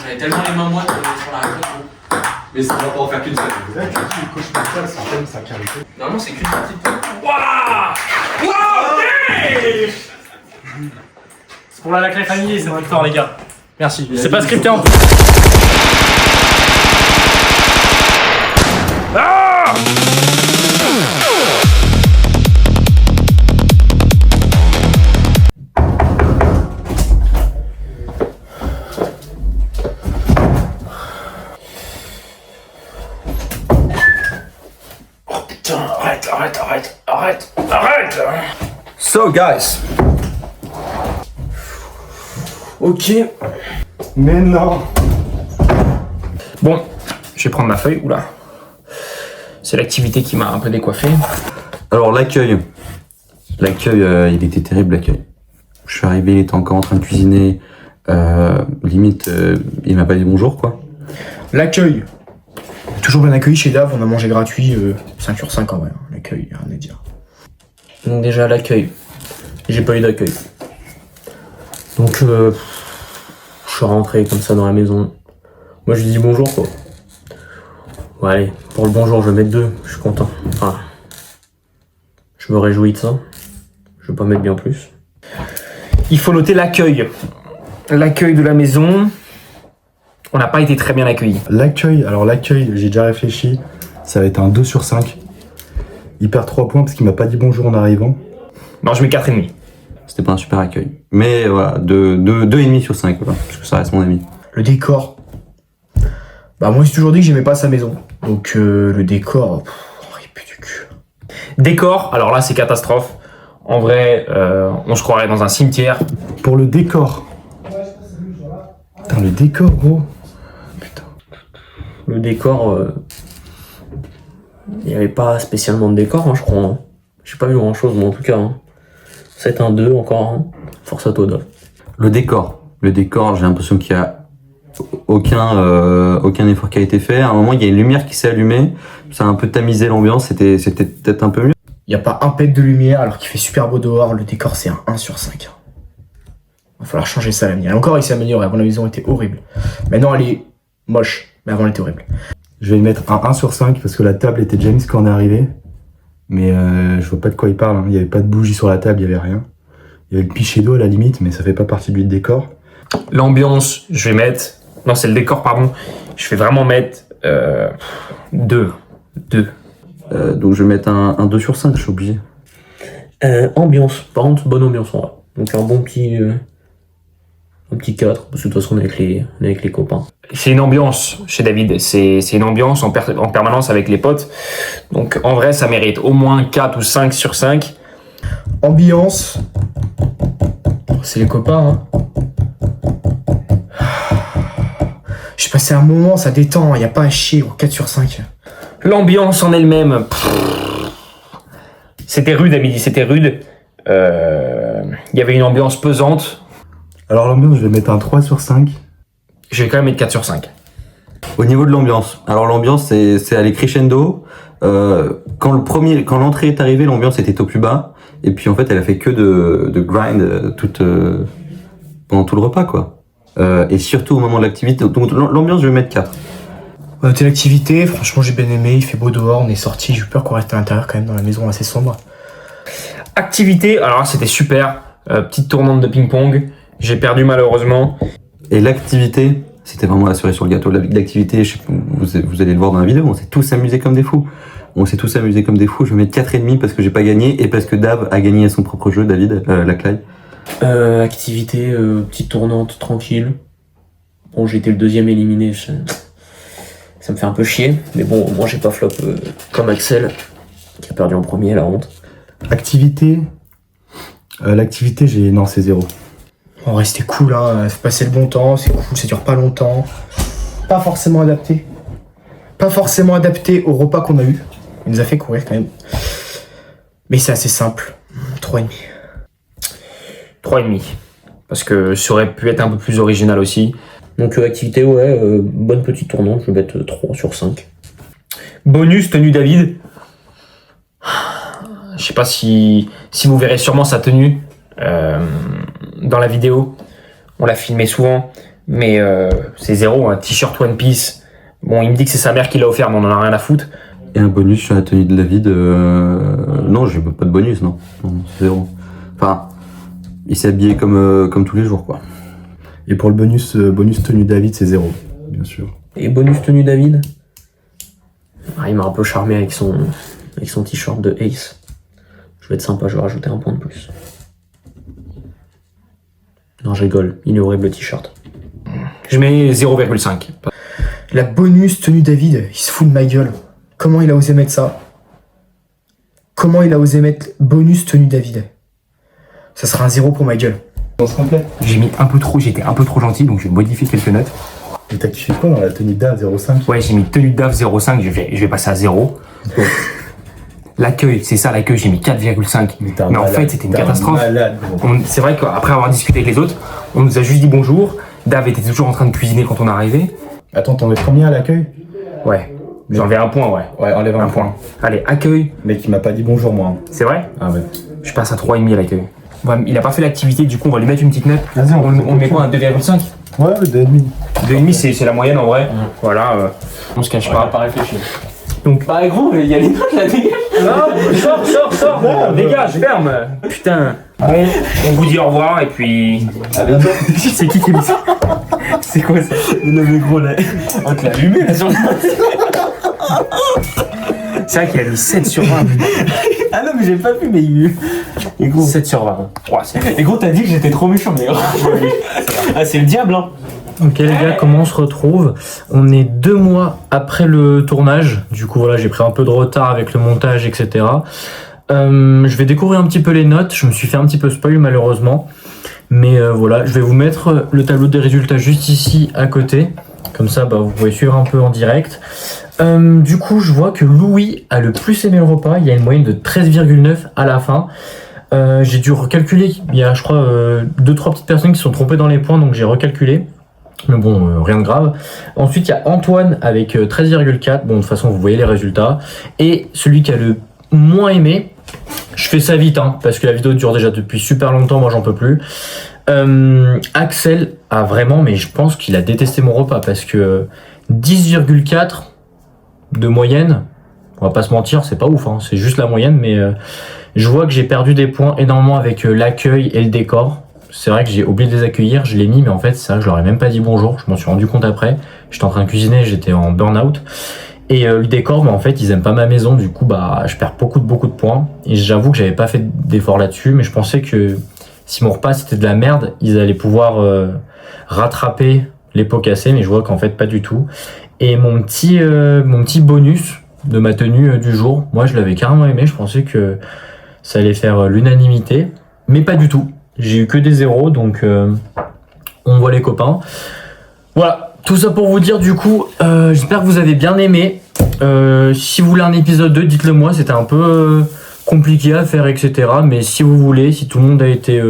J'avais tellement les mains moites sur la récolte. Mais ça va pas en faire qu'une seule. Normalement, c'est qu'une partie de temps. Waouh! Waouh! C'est pour la clé famille, c'est votre temps les gars. Merci. C'est pas scripté en plus. Ah! Oh putain, arrête! So guys. Ok. Mais non. Bon, je vais prendre ma feuille. Oula. C'est l'activité qui m'a un peu décoiffé. Alors l'accueil. L'accueil, il était terrible l'accueil. Je suis arrivé, il était encore en train de cuisiner. Limite, il m'a pas dit bonjour quoi. L'accueil. Toujours bien accueilli chez Dave, on a mangé gratuit 5 sur 5 en vrai. L'accueil, rien à dire. Donc déjà l'accueil. J'ai pas eu d'accueil. Donc je suis rentré comme ça dans la maison. Moi je lui dis bonjour quoi. Ouais, allez, pour le bonjour je vais mettre 2, je suis content. Enfin, je me réjouis de ça. Je vais pas mettre bien plus. Il faut noter l'accueil. L'accueil de la maison. On n'a pas été très bien accueillis. L'accueil, j'ai déjà réfléchi. Ça va être un 2 sur 5. Il perd 3 points parce qu'il m'a pas dit bonjour en arrivant. Non, je mets 4,5. C'était pas un super accueil. Mais voilà, 2,5 sur 5, voilà, parce que ça reste mon ami. Le décor. Bah moi j'ai toujours dit que j'aimais pas sa maison. Donc le décor, il pue du cul. Décor, alors là c'est catastrophe. En vrai, on se croirait dans un cimetière. Pour le décor. Putain, le décor, gros. Putain. Le décor, il n'y avait pas spécialement de décor, hein, je crois. Hein. J'ai pas vu grand chose, moi en tout cas. Hein. C'est un 2 encore. Hein. Force à toi, Dov. Le décor, j'ai l'impression qu'il y a aucun effort qui a été fait. À un moment, il y a une lumière qui s'est allumée. Ça a un peu tamisé l'ambiance. C'était peut-être un peu mieux. Il n'y a pas un pet de lumière alors qu'il fait super beau dehors. Le décor, c'est un 1 sur 5. Il va falloir changer ça l'avenir. Et encore, il s'est amélioré. Avant, la maison était horrible. Maintenant, elle est moche. Mais avant, elle était horrible. Je vais lui mettre un 1 sur 5 parce que la table était déjà mise quand on est arrivé. Mais je vois pas de quoi il parle. Hein. Il y avait pas de bougie sur la table, il y avait rien. Il y avait le pichet d'eau à la limite, mais ça fait pas partie du décor. L'ambiance, je vais mettre... Non, c'est le décor, pardon. Je vais vraiment mettre 2. Donc je vais mettre un 2 sur 5, je suis obligé. Ambiance. Par contre, bonne ambiance, en vrai. Donc un bon petit... un petit 4, parce que de toute façon on est avec les copains. C'est une ambiance chez David, c'est une ambiance en permanence avec les potes. Donc en vrai ça mérite au moins 4 ou 5 sur 5. Ambiance. C'est les copains, hein. J'ai passé un moment, ça détend, y a pas à chier, 4 sur 5. L'ambiance en elle-même, c'était rude à midi, c'était rude. Il y avait une ambiance pesante. Alors l'ambiance, je vais mettre un 3 sur 5. Je vais quand même mettre 4 sur 5. Au niveau de l'ambiance, alors l'ambiance c'est allé crescendo. Quand l'entrée est arrivée, l'ambiance était au plus bas. Et puis en fait, elle a fait que de grind pendant tout le repas, quoi. Et surtout au moment de l'activité. Donc l'ambiance, je vais mettre 4. On a noté l'activité, franchement j'ai bien aimé, il fait beau dehors, on est sorti, j'ai eu peur qu'on reste à l'intérieur quand même dans la maison assez sombre. Activité, alors c'était super. Petite tournante de ping-pong. J'ai perdu malheureusement. Et l'activité, c'était vraiment la cerise sur le gâteau. L'activité, vous allez le voir dans la vidéo, on s'est tous amusés comme des fous. Je vais mettre 4,5 parce que j'ai pas gagné et parce que Dave a gagné à son propre jeu, David, la Clay. Activité, petite tournante tranquille. Bon, j'ai été le deuxième éliminé, ça me fait un peu chier. Mais bon, moi j'ai pas flop comme Axel, qui a perdu en premier, la honte. Activité, l'activité, non, c'est 0. On restait cool, hein, faut passer le bon temps, c'est cool, ça dure pas longtemps. Pas forcément adapté au repas qu'on a eu. Il nous a fait courir quand même. Mais c'est assez simple. 3,5. 3,5. Parce que ça aurait pu être un peu plus original aussi. Donc activité, ouais, bonne petite tournante, je vais mettre 3 sur 5. Bonus, tenue David. Je sais pas si vous verrez sûrement sa tenue dans la vidéo. On l'a filmé souvent. Mais c'est 0, un t-shirt One Piece. Bon, il me dit que c'est sa mère qui l'a offert, mais on en a rien à foutre. Et un bonus sur la tenue de David, non, j'ai pas de bonus, non, c'est 0. Enfin, il s'est habillé comme tous les jours, quoi. Et pour le bonus tenue David, c'est 0, bien sûr. Et bonus tenue David, il m'a un peu charmé avec son t-shirt de Ace. Je vais être sympa, je vais rajouter un point de plus. Non, je rigole, il est horrible le t-shirt. Je mets 0,5. La bonus tenue David, il se fout de ma gueule. Comment il a osé mettre ça? Comment il a osé mettre bonus tenue David? Ça sera un 0 pour ma gueule. J'étais un peu trop gentil, donc je vais modifier quelques notes. Et t'as kiffé quoi dans la tenue DAF 0,5? Ouais, j'ai mis tenue DAF 0,5, je vais passer à 0. L'accueil, c'est ça l'accueil, j'ai mis 4,5. Mais en fait, c'était une catastrophe. C'est vrai qu'après avoir discuté avec les autres, on nous a juste dit bonjour. Dave était toujours en train de cuisiner quand on est arrivé. Attends, t'en mets combien à l'accueil? Ouais. J'enlève un point, ouais. Ouais, enlève un point. Allez, accueil. Mec, il m'a pas dit bonjour, moi. C'est vrai? Ah ouais. Je passe à 3,5 à l'accueil. Il a pas fait l'activité, du coup, on va lui mettre une petite note. Vas-y, on met quoi, un 2,5? Ouais, 2,5. 2,5, c'est la moyenne en vrai. Voilà. On se cache pas. Pas réfléchi. Donc, Bah gros, il y a les notes là, dégage. non, sors, dégage, ferme. Putain. Bon, on vous dit au revoir et puis. À bientôt. C'est qui a mis ça? C'est quoi ça? Non mais gros là, On te l'a allumé là sur le. C'est vrai qu'il a mis 7 sur 20. ah non mais j'ai pas vu mais il... Et gros. 7 sur 20. Ouais, Et gros t'as dit que j'étais trop méchant mais gros. Ah c'est le diable hein. Ok les gars, comment on se retrouve? On est 2 mois après le tournage. Du coup voilà, j'ai pris un peu de retard avec le montage, etc. Je vais découvrir un petit peu les notes. Je me suis fait un petit peu spoil malheureusement. Mais voilà, je vais vous mettre le tableau des résultats juste ici à côté. Comme ça, bah, vous pouvez suivre un peu en direct. Du coup, je vois que Louis a le plus aimé le repas. Il y a une moyenne de 13,9 à la fin. J'ai dû recalculer. Il y a, je crois, 2-3 petites personnes qui se sont trompées dans les points, donc j'ai recalculé. Mais bon, rien de grave. Ensuite, il y a Antoine avec 13,4. Bon, de toute façon, vous voyez les résultats. Et celui qui a le moins aimé, je fais ça vite, hein, parce que la vidéo dure déjà depuis super longtemps, moi j'en peux plus. Axel a vraiment, mais je pense qu'il a détesté mon repas, parce que 10,4 de moyenne, on va pas se mentir, c'est pas ouf, hein, c'est juste la moyenne, mais je vois que j'ai perdu des points énormément avec l'accueil et le décor. C'est vrai que j'ai oublié de les accueillir, je l'ai mis, mais en fait, ça, je leur ai même pas dit bonjour, je m'en suis rendu compte après. J'étais en train de cuisiner, j'étais en burn-out. Et le décor, bah, en fait, ils aiment pas ma maison, du coup, bah, je perds beaucoup de points. Et j'avoue que j'avais pas fait d'effort là-dessus, mais je pensais que si mon repas c'était de la merde, ils allaient pouvoir rattraper les pots cassés, mais je vois qu'en fait, pas du tout. Et mon petit bonus de ma tenue du jour, moi, je l'avais carrément aimé, je pensais que ça allait faire l'unanimité, mais pas du tout. J'ai eu que des zéros, donc on voit les copains. Voilà. Tout ça pour vous dire du coup, j'espère que vous avez bien aimé. Si vous voulez un épisode 2, dites-le moi, c'était un peu compliqué à faire, etc. Mais si vous voulez, si tout le monde a été,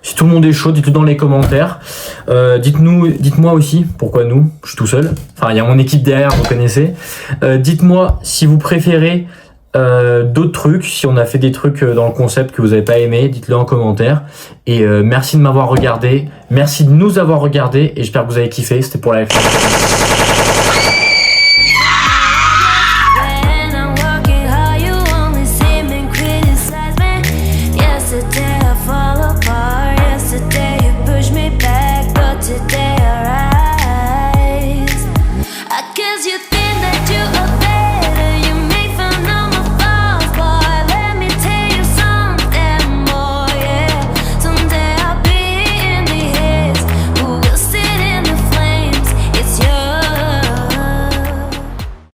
si tout le monde est chaud, dites-le dans les commentaires. Dites-moi aussi pourquoi nous, je suis tout seul. Enfin, il y a mon équipe derrière, vous connaissez. Dites-moi si vous préférez d'autres trucs, si on a fait des trucs dans le concept que vous n'avez pas aimé, dites-le en commentaire. Et merci de m'avoir regardé, merci de nous avoir regardé, et j'espère que vous avez kiffé. C'était pour la F1.